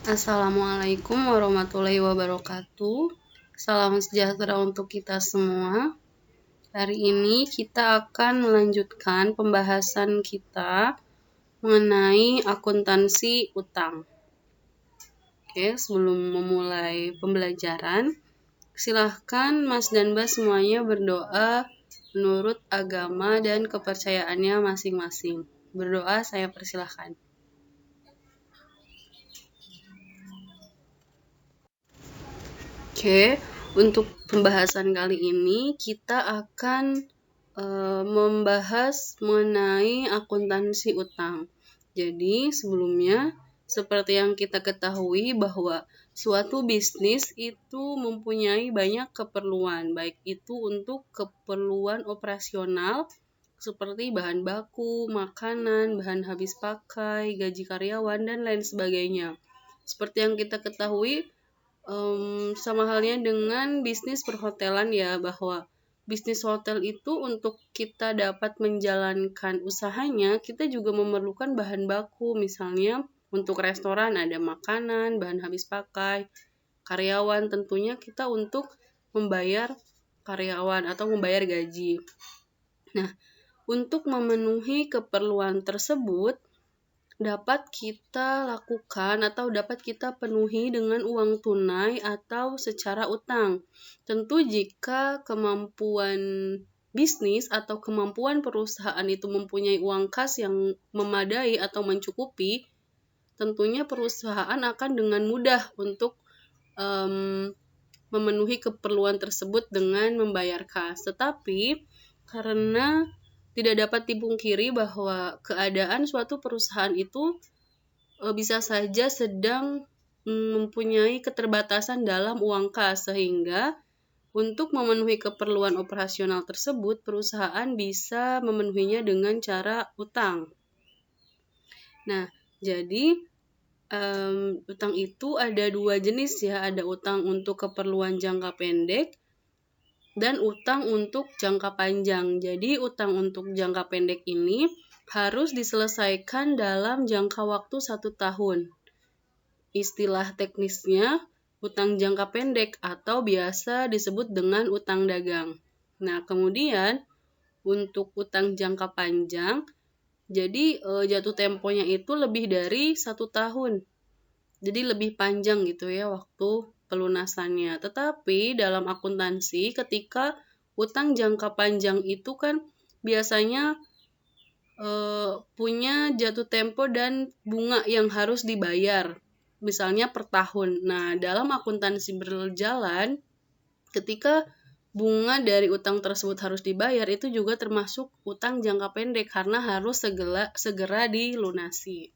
Assalamualaikum warahmatullahi wabarakatuh. Salam sejahtera untuk kita semua. Hari ini kita akan melanjutkan pembahasan kita mengenai akuntansi utang. Oke, sebelum memulai pembelajaran, silahkan Mas dan Mbak semuanya berdoa menurut agama dan kepercayaannya masing-masing. Berdoa, saya persilahkan. Oke, untuk pembahasan kali ini kita akan membahas mengenai akuntansi utang. Jadi sebelumnya, seperti yang kita ketahui bahwa suatu bisnis itu mempunyai banyak keperluan, baik itu untuk keperluan operasional seperti bahan baku, makanan, bahan habis pakai, gaji karyawan, dan lain sebagainya. Seperti yang kita ketahui, sama halnya dengan bisnis perhotelan ya, bahwa bisnis hotel itu untuk kita dapat menjalankan usahanya, kita juga memerlukan bahan baku. Misalnya untuk restoran ada makanan, bahan habis pakai, karyawan, tentunya kita untuk membayar karyawan atau membayar gaji. Nah, untuk memenuhi keperluan tersebut, dapat kita lakukan atau dapat kita penuhi dengan uang tunai atau secara utang. Tentu jika kemampuan bisnis atau kemampuan perusahaan itu mempunyai uang kas yang memadai atau mencukupi, tentunya perusahaan akan dengan mudah untuk memenuhi keperluan tersebut dengan membayar kas. Tetapi karena tidak dapat dipungkiri bahwa keadaan suatu perusahaan itu bisa saja sedang mempunyai keterbatasan dalam uang kas, sehingga untuk memenuhi keperluan operasional tersebut, perusahaan bisa memenuhinya dengan cara utang. Nah, jadi utang itu ada dua jenis ya, ada utang untuk keperluan jangka pendek dan utang untuk jangka panjang. Jadi utang untuk jangka pendek ini harus diselesaikan dalam jangka waktu 1 tahun. Istilah teknisnya utang jangka pendek atau biasa disebut dengan utang dagang. Nah, kemudian untuk utang jangka panjang, jadi jatuh temponya itu lebih dari 1 tahun. Jadi lebih panjang gitu ya waktu pelunasannya. Tetapi dalam akuntansi ketika utang jangka panjang itu kan biasanya punya jatuh tempo dan bunga yang harus dibayar, misalnya per tahun. Nah, dalam akuntansi berjalan, ketika bunga dari utang tersebut harus dibayar, itu juga termasuk utang jangka pendek karena harus segera dilunasi.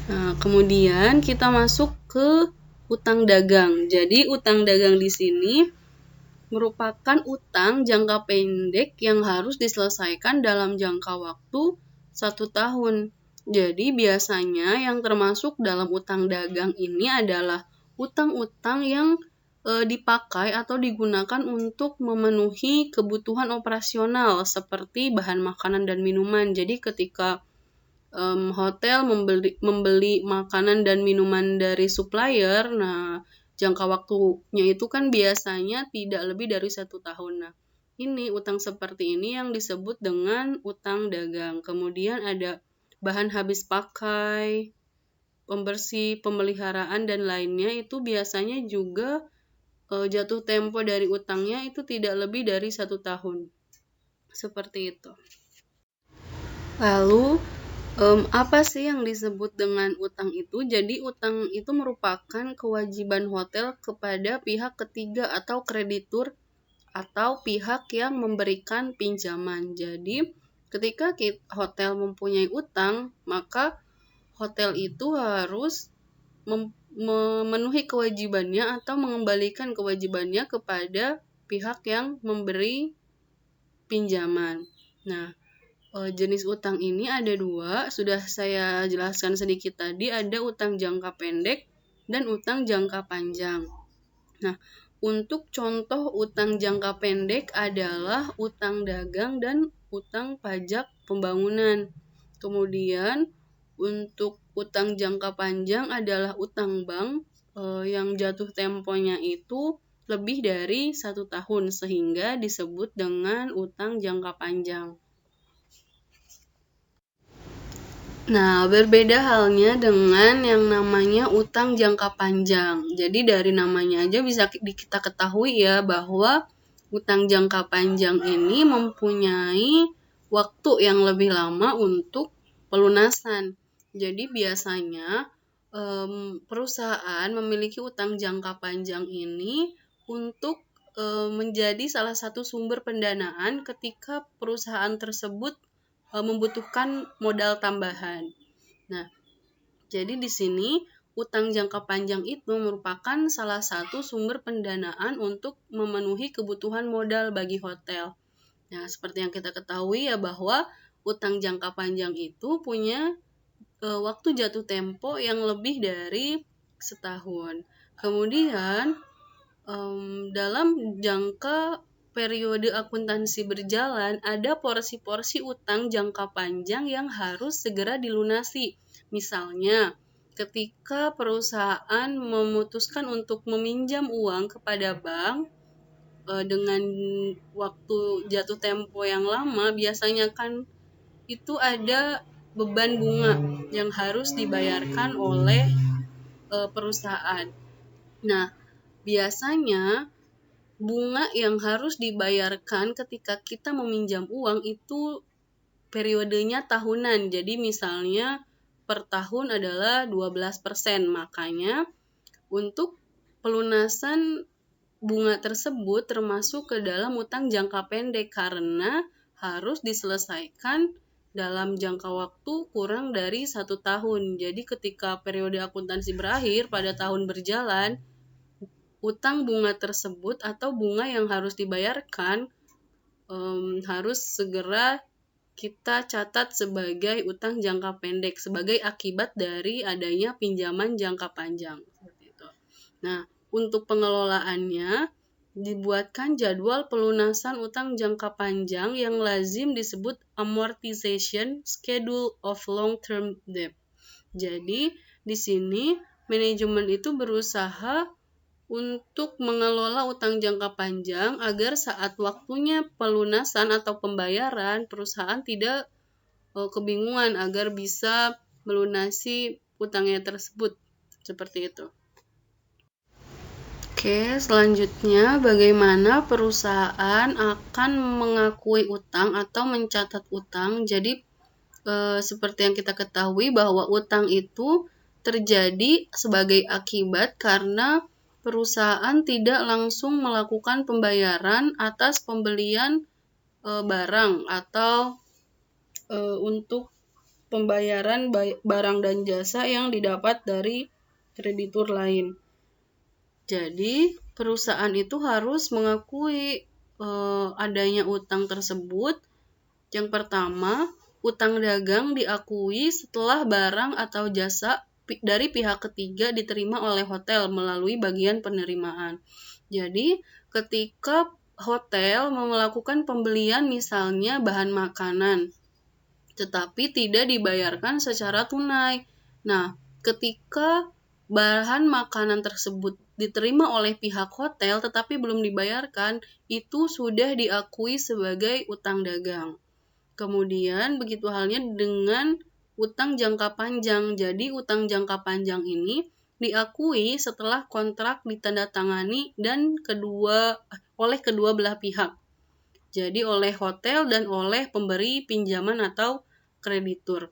Nah, kemudian kita masuk ke utang dagang. Jadi utang dagang di sini merupakan utang jangka pendek yang harus diselesaikan dalam jangka waktu 1 tahun. Jadi biasanya yang termasuk dalam utang dagang ini adalah utang-utang yang dipakai atau digunakan untuk memenuhi kebutuhan operasional seperti bahan makanan dan minuman. Jadi ketika hotel membeli makanan dan minuman dari supplier, nah jangka waktunya itu kan biasanya tidak lebih dari 1 tahun. Nah, ini utang seperti ini yang disebut dengan utang dagang. Kemudian ada bahan habis pakai, pembersih, pemeliharaan, dan lainnya, itu biasanya juga jatuh tempo dari utangnya itu tidak lebih dari 1 tahun. Seperti itu. Lalu, apa sih yang disebut dengan utang itu? Jadi utang itu merupakan kewajiban hotel kepada pihak ketiga atau kreditur atau pihak yang memberikan pinjaman. Jadi ketika hotel mempunyai utang, maka hotel itu harus memenuhi kewajibannya atau mengembalikan kewajibannya kepada pihak yang memberi pinjaman. Nah, jenis utang ini ada 2, sudah saya jelaskan sedikit tadi, ada utang jangka pendek dan utang jangka panjang. Nah, untuk contoh utang jangka pendek adalah utang dagang dan utang pajak pembangunan. Kemudian Untuk utang jangka panjang adalah utang bank yang jatuh temponya itu lebih dari 1 tahun, sehingga disebut dengan utang jangka panjang. Nah, berbeda halnya dengan yang namanya utang jangka panjang. Jadi dari namanya aja bisa kita ketahui ya bahwa utang jangka panjang ini mempunyai waktu yang lebih lama untuk pelunasan. Jadi biasanya perusahaan memiliki utang jangka panjang ini untuk menjadi salah satu sumber pendanaan ketika perusahaan tersebut membutuhkan modal tambahan. Nah, jadi di sini utang jangka panjang itu merupakan salah satu sumber pendanaan untuk memenuhi kebutuhan modal bagi hotel. Nah, seperti yang kita ketahui ya bahwa utang jangka panjang itu punya waktu jatuh tempo yang lebih dari setahun. Kemudian dalam jangka periode akuntansi berjalan, ada porsi-porsi utang jangka panjang yang harus segera dilunasi. Misalnya, ketika perusahaan memutuskan untuk meminjam uang kepada bank dengan waktu jatuh tempo yang lama, biasanya kan itu ada beban bunga yang harus dibayarkan oleh perusahaan. Nah, biasanya bunga yang harus dibayarkan ketika kita meminjam uang itu periodenya tahunan. Jadi misalnya per tahun adalah 12%. Makanya untuk pelunasan bunga tersebut termasuk ke dalam utang jangka pendek karena harus diselesaikan dalam jangka waktu kurang dari 1 tahun. Jadi ketika periode akuntansi berakhir pada tahun berjalan, utang bunga tersebut atau bunga yang harus dibayarkan harus segera kita catat sebagai utang jangka pendek sebagai akibat dari adanya pinjaman jangka panjang. Nah, untuk pengelolaannya dibuatkan jadwal pelunasan utang jangka panjang yang lazim disebut amortization schedule of long-term debt. Jadi, di sini manajemen itu berusaha untuk mengelola utang jangka panjang agar saat waktunya pelunasan atau pembayaran, perusahaan tidak kebingungan agar bisa melunasi utangnya tersebut. Seperti itu. Oke, selanjutnya bagaimana perusahaan akan mengakui utang atau mencatat utang. Jadi seperti yang kita ketahui bahwa utang itu terjadi sebagai akibat karena perusahaan tidak langsung melakukan pembayaran atas pembelian barang atau untuk pembayaran barang dan jasa yang didapat dari kreditur lain. Jadi, perusahaan itu harus mengakui adanya utang tersebut. Yang pertama, utang dagang diakui setelah barang atau jasa dari pihak ketiga diterima oleh hotel melalui bagian penerimaan. Jadi, ketika hotel melakukan pembelian misalnya bahan makanan, tetapi tidak dibayarkan secara tunai. Nah, ketika bahan makanan tersebut diterima oleh pihak hotel tetapi belum dibayarkan, itu sudah diakui sebagai utang dagang. Kemudian begitu halnya dengan utang jangka panjang. Jadi utang jangka panjang ini diakui setelah kontrak ditandatangani dan oleh kedua belah pihak. Jadi oleh hotel dan oleh pemberi pinjaman atau kreditur.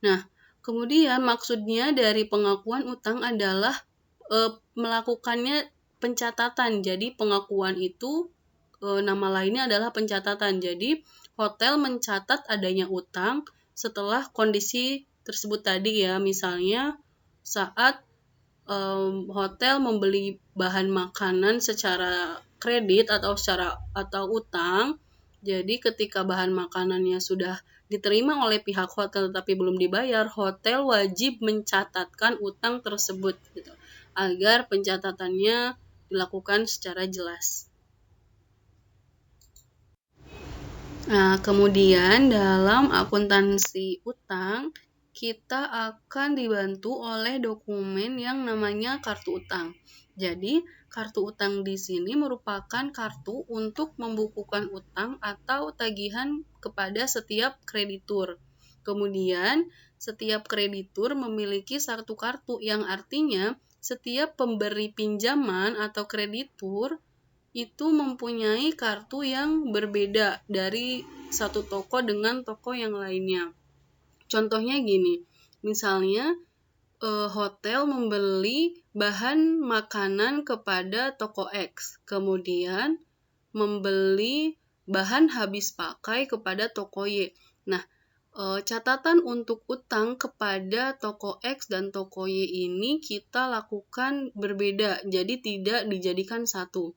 Nah, kemudian maksudnya dari pengakuan utang adalah melakukannya pencatatan. Jadi pengakuan itu nama lainnya adalah pencatatan. Jadi hotel mencatat adanya utang setelah kondisi tersebut tadi ya. Misalnya saat hotel membeli bahan makanan secara kredit atau utang. Jadi ketika bahan makanannya sudah diterima oleh pihak hotel tetapi belum dibayar, hotel wajib mencatatkan utang tersebut gitu, agar pencatatannya dilakukan secara jelas. Nah, kemudian dalam akuntansi utang, kita akan dibantu oleh dokumen yang namanya kartu utang. Jadi, kartu utang di sini merupakan kartu untuk membukukan utang atau tagihan kepada setiap kreditur. Kemudian, setiap kreditur memiliki satu kartu yang artinya setiap pemberi pinjaman atau kreditur itu mempunyai kartu yang berbeda dari satu toko dengan toko yang lainnya. Contohnya gini, misalnya hotel membeli bahan makanan kepada toko X, kemudian membeli bahan habis pakai kepada toko Y. Nah, catatan untuk utang kepada toko X dan toko Y ini kita lakukan berbeda, jadi tidak dijadikan satu.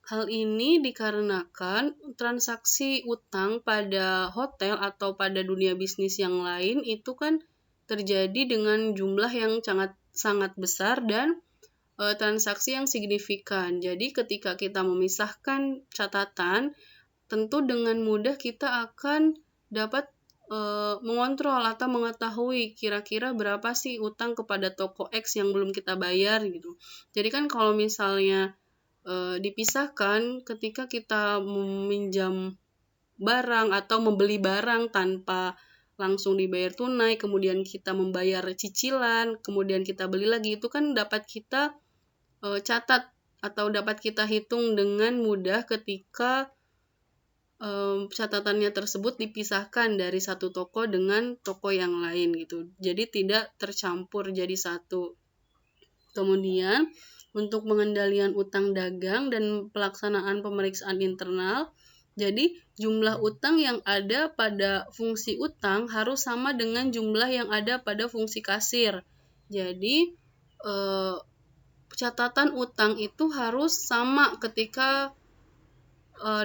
Hal ini dikarenakan transaksi utang pada hotel atau pada dunia bisnis yang lain itu kan terjadi dengan jumlah yang sangat besar dan transaksi yang signifikan. Jadi ketika kita memisahkan catatan, tentu dengan mudah kita akan dapat mengontrol atau mengetahui kira-kira berapa sih utang kepada toko X yang belum kita bayar gitu. Jadi kan kalau misalnya dipisahkan ketika kita meminjam barang atau membeli barang tanpa langsung dibayar tunai, kemudian kita membayar cicilan, kemudian kita beli lagi, itu kan dapat kita catat atau dapat kita hitung dengan mudah ketika catatannya tersebut dipisahkan dari satu toko dengan toko yang lain gitu. Jadi tidak tercampur jadi satu. Kemudian untuk pengendalian utang dagang dan pelaksanaan pemeriksaan internal, jadi jumlah utang yang ada pada fungsi utang harus sama dengan jumlah yang ada pada fungsi kasir. Jadi catatan utang itu harus sama ketika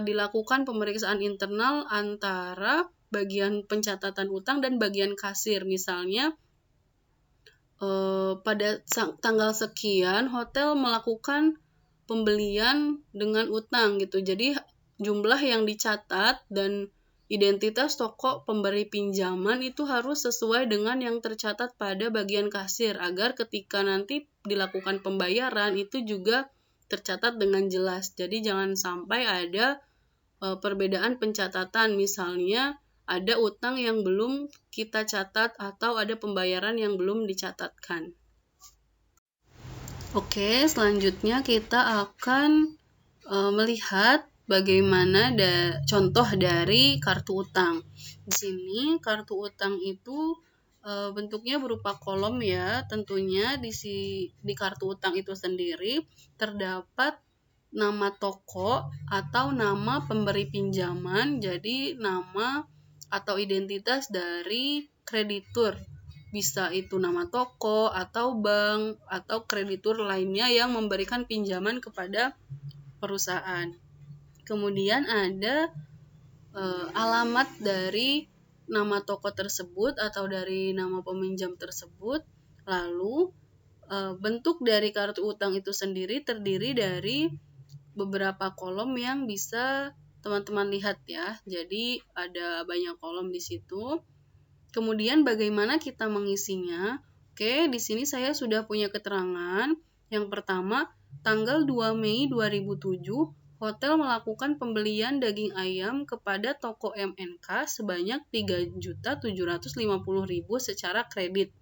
dilakukan pemeriksaan internal antara bagian pencatatan utang dan bagian kasir. Misalnya pada tanggal sekian hotel melakukan pembelian dengan utang gitu. Jadi jumlah yang dicatat dan identitas toko pemberi pinjaman itu harus sesuai dengan yang tercatat pada bagian kasir agar ketika nanti dilakukan pembayaran itu juga tercatat dengan jelas. Jadi jangan sampai ada perbedaan pencatatan, misalnya ada utang yang belum kita catat atau ada pembayaran yang belum dicatatkan. Oke, selanjutnya kita akan melihat bagaimana contoh dari kartu utang. Di sini kartu utang itu bentuknya berupa kolom ya. Tentunya di kartu utang itu sendiri terdapat nama toko atau nama pemberi pinjaman, jadi nama atau identitas dari kreditur. Bisa itu nama toko atau bank atau kreditur lainnya yang memberikan pinjaman kepada perusahaan. Kemudian ada alamat dari nama toko tersebut atau dari nama peminjam tersebut. Lalu bentuk dari kartu utang itu sendiri terdiri dari beberapa kolom yang bisa teman-teman lihat ya. Jadi ada banyak kolom di situ. Kemudian bagaimana kita mengisinya? Oke, di sini saya sudah punya keterangan. Yang pertama, tanggal 2 Mei 2007, hotel melakukan pembelian daging ayam kepada toko MNK sebanyak 3.750.000 secara kredit.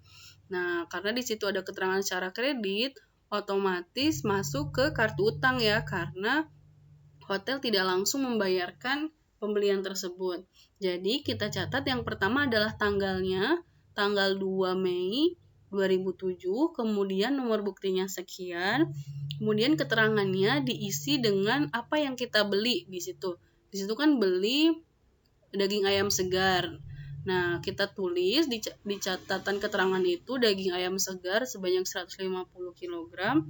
Nah, karena di situ ada keterangan secara kredit, otomatis masuk ke kartu utang ya, karena hotel tidak langsung membayarkan pembelian tersebut. Jadi kita catat yang pertama adalah tanggalnya, tanggal 2 Mei 2007, kemudian nomor buktinya sekian, kemudian keterangannya diisi dengan apa yang kita beli di situ. Di situ kan beli daging ayam segar. Nah, kita tulis di catatan keterangan itu daging ayam segar sebanyak 150 kg.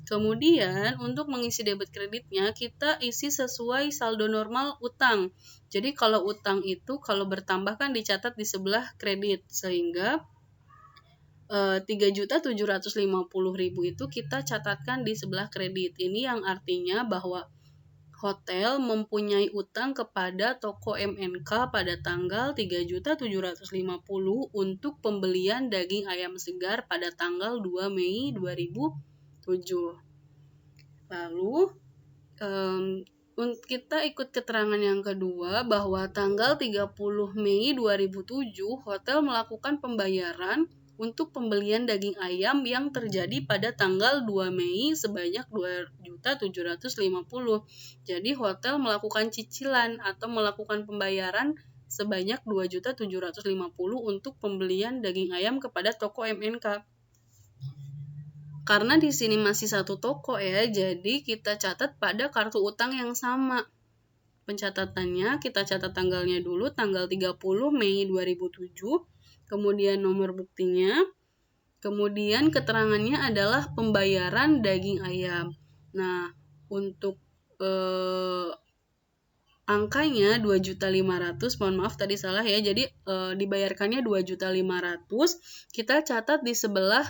Kemudian untuk mengisi debit kreditnya kita isi sesuai saldo normal utang. Jadi kalau utang itu kalau bertambah kan dicatat di sebelah kredit, sehingga 3.750.000 itu kita catatkan di sebelah kredit. Ini yang artinya bahwa hotel mempunyai utang kepada toko MNK pada tanggal 3.750.000 untuk pembelian daging ayam segar pada tanggal 2 Mei 2007. Lalu kita ikut keterangan yang kedua bahwa tanggal 30 Mei 2007 hotel melakukan pembayaran untuk pembelian daging ayam yang terjadi pada tanggal 2 Mei sebanyak 2.750.000. Jadi hotel melakukan cicilan atau melakukan pembayaran sebanyak 2.750.000 untuk pembelian daging ayam kepada toko MNK. Karena di sini masih satu toko ya, jadi kita catat pada kartu utang yang sama. Pencatatannya kita catat tanggalnya dulu, tanggal 30 Mei 2007, kemudian nomor buktinya, kemudian keterangannya adalah pembayaran daging ayam. Nah, untuk angkanya 2.500.000, mohon maaf tadi salah ya, jadi dibayarkannya 2.500.000, kita catat di sebelah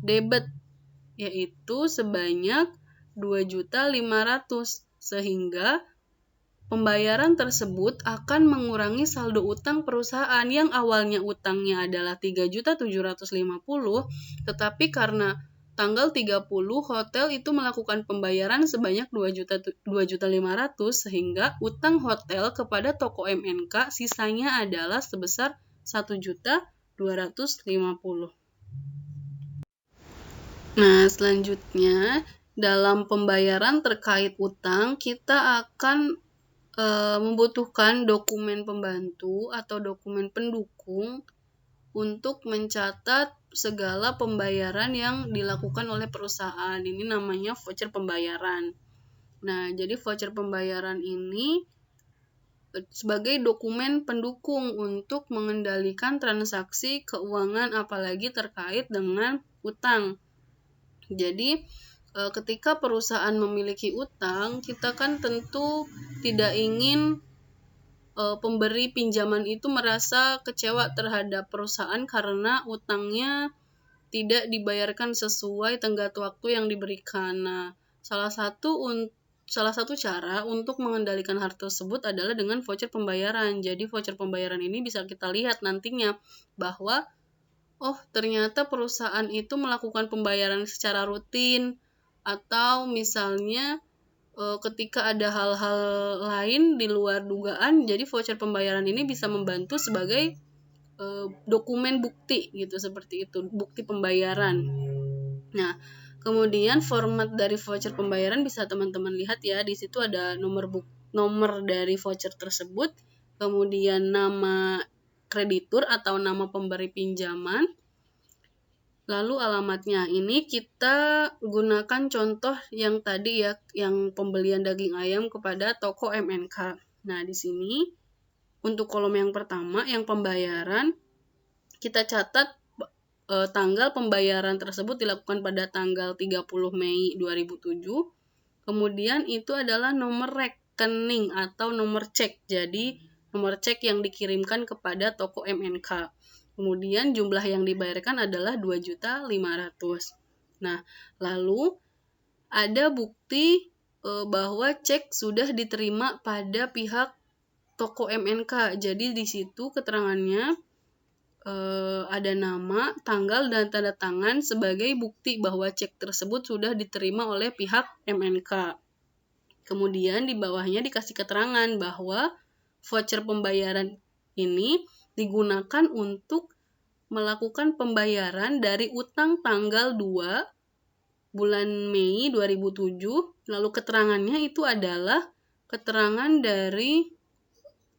debit, yaitu sebanyak 2.500.000, sehingga pembayaran tersebut akan mengurangi saldo utang perusahaan yang awalnya utangnya adalah 3.750.000, tetapi karena tanggal 30 hotel itu melakukan pembayaran sebanyak 2.500.000, sehingga utang hotel kepada toko MNK sisanya adalah sebesar 1.250.000. Nah, selanjutnya dalam pembayaran terkait utang kita akan membutuhkan dokumen pembantu atau dokumen pendukung untuk mencatat segala pembayaran yang dilakukan oleh perusahaan. Ini namanya voucher pembayaran. Nah, jadi voucher pembayaran ini sebagai dokumen pendukung untuk mengendalikan transaksi keuangan apalagi terkait dengan utang. Jadi ketika perusahaan memiliki utang, kita kan tentu tidak ingin pemberi pinjaman itu merasa kecewa terhadap perusahaan karena utangnya tidak dibayarkan sesuai tenggat waktu yang diberikan. Nah, salah satu cara untuk mengendalikan hal tersebut adalah dengan voucher pembayaran. Jadi voucher pembayaran ini bisa kita lihat nantinya bahwa ternyata perusahaan itu melakukan pembayaran secara rutin, atau misalnya ketika ada hal-hal lain di luar dugaan, jadi voucher pembayaran ini bisa membantu sebagai dokumen bukti gitu, seperti itu, bukti pembayaran. Nah, kemudian format dari voucher pembayaran bisa teman-teman lihat ya, di situ ada nomor dari voucher tersebut, kemudian nama kreditur atau nama pemberi pinjaman, lalu alamatnya. Ini kita gunakan contoh yang tadi ya, yang pembelian daging ayam kepada toko MNK. Nah, di sini untuk kolom yang pertama, yang pembayaran, kita catat tanggal pembayaran tersebut dilakukan pada tanggal 30 Mei 2007. Kemudian itu adalah nomor rekening atau nomor cek. Jadi, nomor cek yang dikirimkan kepada toko MNK. Kemudian jumlah yang dibayarkan adalah 2.500.000. Nah, lalu ada bukti bahwa cek sudah diterima pada pihak toko MNK. Jadi di situ keterangannya ada nama, tanggal, dan tanda tangan sebagai bukti bahwa cek tersebut sudah diterima oleh pihak MNK. Kemudian di bawahnya dikasih keterangan bahwa voucher pembayaran ini digunakan untuk melakukan pembayaran dari utang tanggal 2 bulan Mei 2007. Lalu keterangannya itu adalah keterangan dari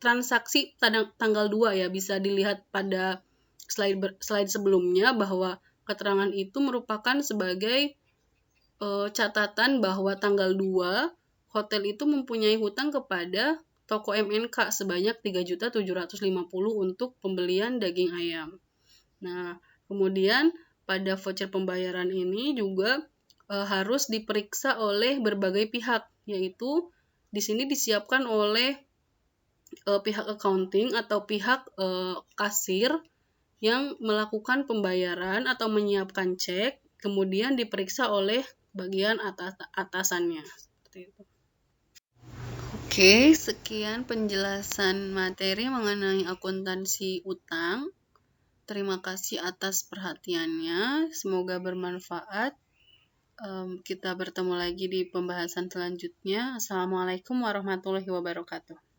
transaksi tanggal 2 ya, bisa dilihat pada slide sebelumnya bahwa keterangan itu merupakan sebagai catatan bahwa tanggal 2 hotel itu mempunyai hutang kepada toko MNK sebanyak 3.750.000 untuk pembelian daging ayam. Nah, kemudian pada voucher pembayaran ini juga harus diperiksa oleh berbagai pihat, yaitu di sini disiapkan oleh pihak accounting atau pihak kasir yang melakukan pembayaran atau menyiapkan cek, kemudian diperiksa oleh bagian atasannya. Seperti itu. Oke, sekian penjelasan materi mengenai akuntansi utang. Terima kasih atas perhatiannya. Semoga bermanfaat. Kita bertemu lagi di pembahasan selanjutnya. Assalamualaikum warahmatullahi wabarakatuh.